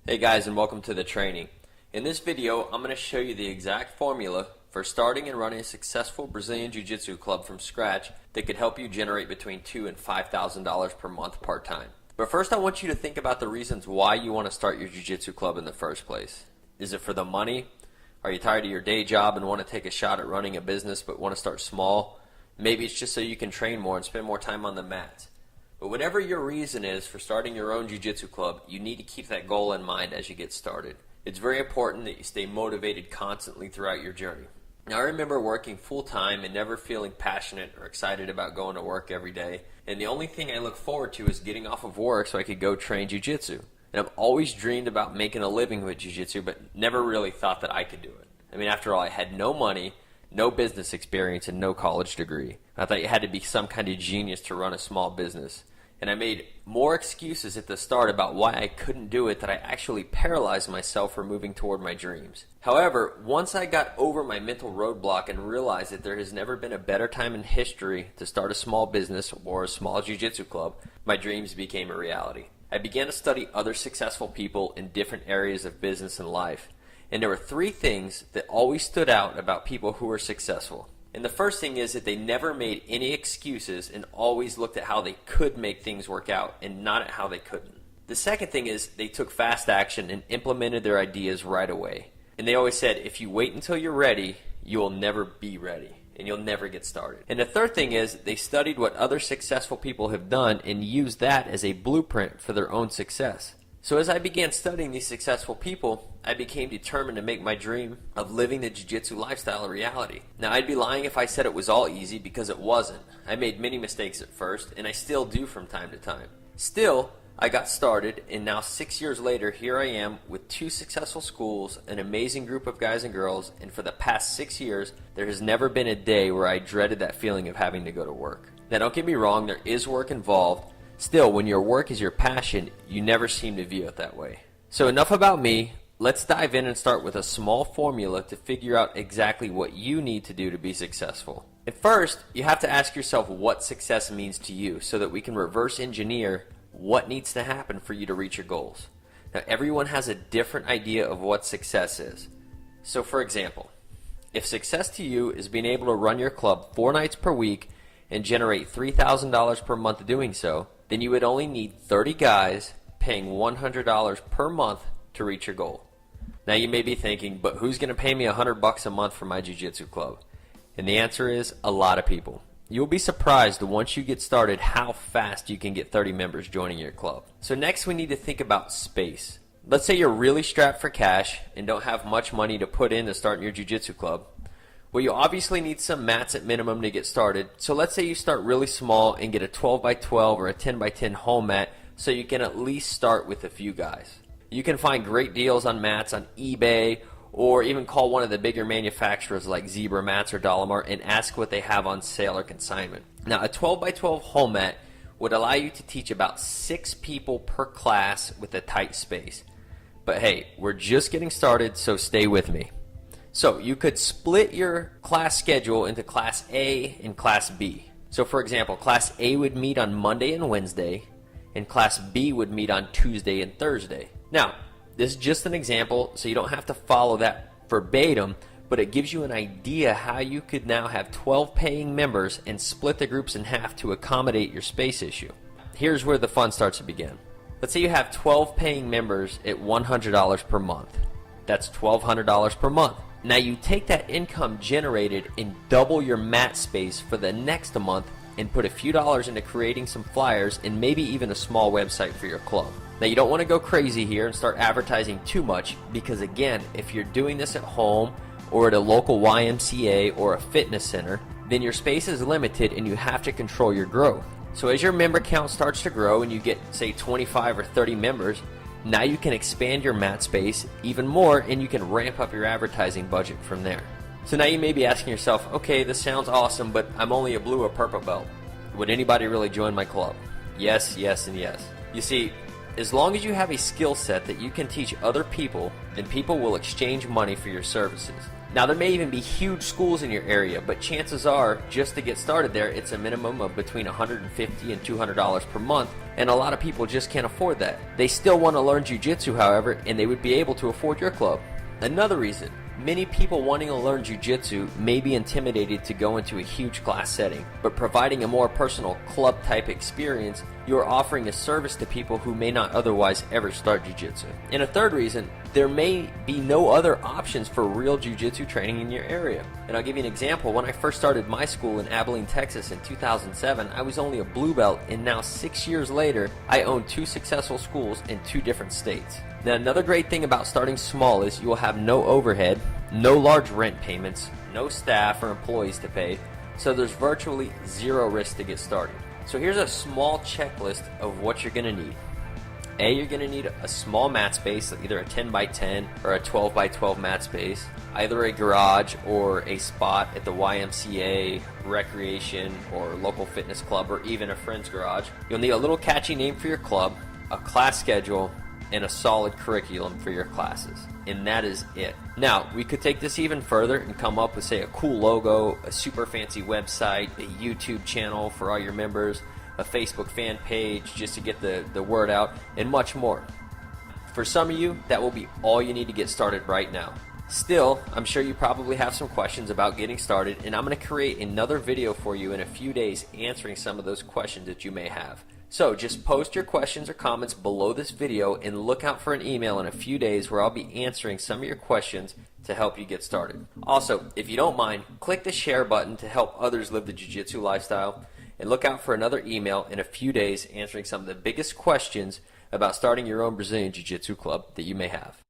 Hey guys, and welcome to the training. In this video, I'm going to show you the exact formula for starting and running a successful Brazilian Jiu-Jitsu club from scratch that could help you generate between $2,000 and $5,000 per month part-time. But first, I want you to think about the reasons why you want to start your Jiu-Jitsu club in the first place. Is it for the money? Are you tired of your day job and want to take a shot at running a business but want to start small? Maybe it's just so you can train more and spend more time on the mat. But whatever your reason is for starting your own jiu-jitsu club, you need to keep that goal in mind as you get started. It's very important that you stay motivated constantly throughout your journey. Now, I remember working full-time and never feeling passionate or excited about going to work every day, and the only thing I look forward to is getting off of work so I could go train jiu-jitsu. And I've always dreamed about making a living with jiu-jitsu, but never really thought that I could do it. I mean, after all, I had no money, no business experience, and no college degree. I thought you had to be some kind of genius to run a small business. And I made more excuses at the start about why I couldn't do it that I actually paralyzed myself from moving toward my dreams. However, once I got over my mental roadblock and realized that there has never been a better time in history to start a small business or a small jiu-jitsu club, my dreams became a reality. I began to study other successful people in different areas of business and life. And there were three things that always stood out about people who were successful. And the first thing is that they never made any excuses and always looked at how they could make things work out and not at how they couldn't. The second thing is they took fast action and implemented their ideas right away. And they always said, if you wait until you're ready, you will never be ready and you'll never get started. And the third thing is they studied what other successful people have done and used that as a blueprint for their own success. So as I began studying these successful people, I became determined to make my dream of living the jiu-jitsu lifestyle a reality. Now, I'd be lying if I said it was all easy, because it wasn't. I made many mistakes at first, and I still do from time to time. Still, I got started, and now 6 years later, here I am with 2 successful schools, an amazing group of guys and girls, and for the past 6 years, there has never been a day where I dreaded that feeling of having to go to work. Now, don't get me wrong, there is work involved. Still, when your work is your passion, you never seem to view it that way. So enough about me. Let's dive in and start with a small formula to figure out exactly what you need to do to be successful. And first, you have to ask yourself what success means to you so that we can reverse engineer what needs to happen for you to reach your goals. Now, everyone has a different idea of what success is. So for example, if success to you is being able to run your club 4 nights per week and generate $3,000 per month doing so, then you would only need 30 guys paying $100 per month to reach your goal. Now you may be thinking, but who's going to pay me $100 a month for my jiu-jitsu club? And the answer is a lot of people. You'll be surprised once you get started how fast you can get 30 members joining your club. So next we need to think about space. Let's say you're really strapped for cash and don't have much money to put in to start your jiu-jitsu club. Well, you obviously need some mats at minimum to get started. So let's say you start really small and get a 12 by 12 or a 10 by 10 home mat so you can at least start with a few guys. You can find great deals on mats on eBay, or even call one of the bigger manufacturers like Zebra Mats or Dollamart and ask what they have on sale or consignment. Now, a 12 by 12 home mat would allow you to teach about 6 people per class with a tight space. But hey, we're just getting started, so stay with me. So you could split your class schedule into Class A and Class B. So for example, Class A would meet on Monday and Wednesday, and Class B would meet on Tuesday and Thursday. Now, this is just an example, so you don't have to follow that verbatim, but it gives you an idea how you could now have 12 paying members and split the groups in half to accommodate your space issue. Here's where the fun starts to begin. Let's say you have 12 paying members at $100 per month. That's $1,200 per month. Now you take that income generated and double your mat space for the next month and put a few dollars into creating some flyers and maybe even a small website for your club. Now you don't want to go crazy here and start advertising too much, because again, if you're doing this at home or at a local YMCA or a fitness center, then your space is limited and you have to control your growth. So as your member count starts to grow and you get, say, 25 or 30 members, now you can expand your mat space even more and you can ramp up your advertising budget from there. So now you may be asking yourself, okay, this sounds awesome, but I'm only a blue or purple belt. Would anybody really join my club? Yes, yes, and yes. You see, as long as you have a skill set that you can teach other people, then people will exchange money for your services. Now there may even be huge schools in your area, but chances are, just to get started there, it's a minimum of between $150 and $200 per month, and a lot of people just can't afford that. They still want to learn jiu-jitsu, however, and they would be able to afford your club. Another reason, many people wanting to learn jiu-jitsu may be intimidated to go into a huge class setting, but providing a more personal club-type experience, you are offering a service to people who may not otherwise ever start jiu-jitsu. And a third reason, there may be no other options for real jiu-jitsu training in your area. And I'll give you an example. When I first started my school in Abilene, Texas in 2007, I was only a blue belt, and now 6 years later, I own 2 successful schools in 2 different states. Now, another great thing about starting small is you will have no overhead, no large rent payments, no staff or employees to pay, so there's virtually zero risk to get started. So here's a small checklist of what you're going to need. A, you're going to need a small mat space, either a 10 by 10 or a 12 by 12 mat space, either a garage or a spot at the YMCA, recreation, or local fitness club, or even a friend's garage. You'll need a little catchy name for your club, a class schedule, and a solid curriculum for your classes. And that is it. Now, we could take this even further and come up with, say, a cool logo, a super fancy website, a YouTube channel for all your members, a Facebook fan page just to get the word out, and much more. For some of you, that will be all you need to get started right now. Still, I'm sure you probably have some questions about getting started, and I'm going to create another video for you in a few days answering some of those questions that you may have. So just post your questions or comments below this video and look out for an email in a few days where I'll be answering some of your questions to help you get started. Also, if you don't mind, click the share button to help others live the jiu-jitsu lifestyle, and look out for another email in a few days answering some of the biggest questions about starting your own Brazilian Jiu-Jitsu club that you may have.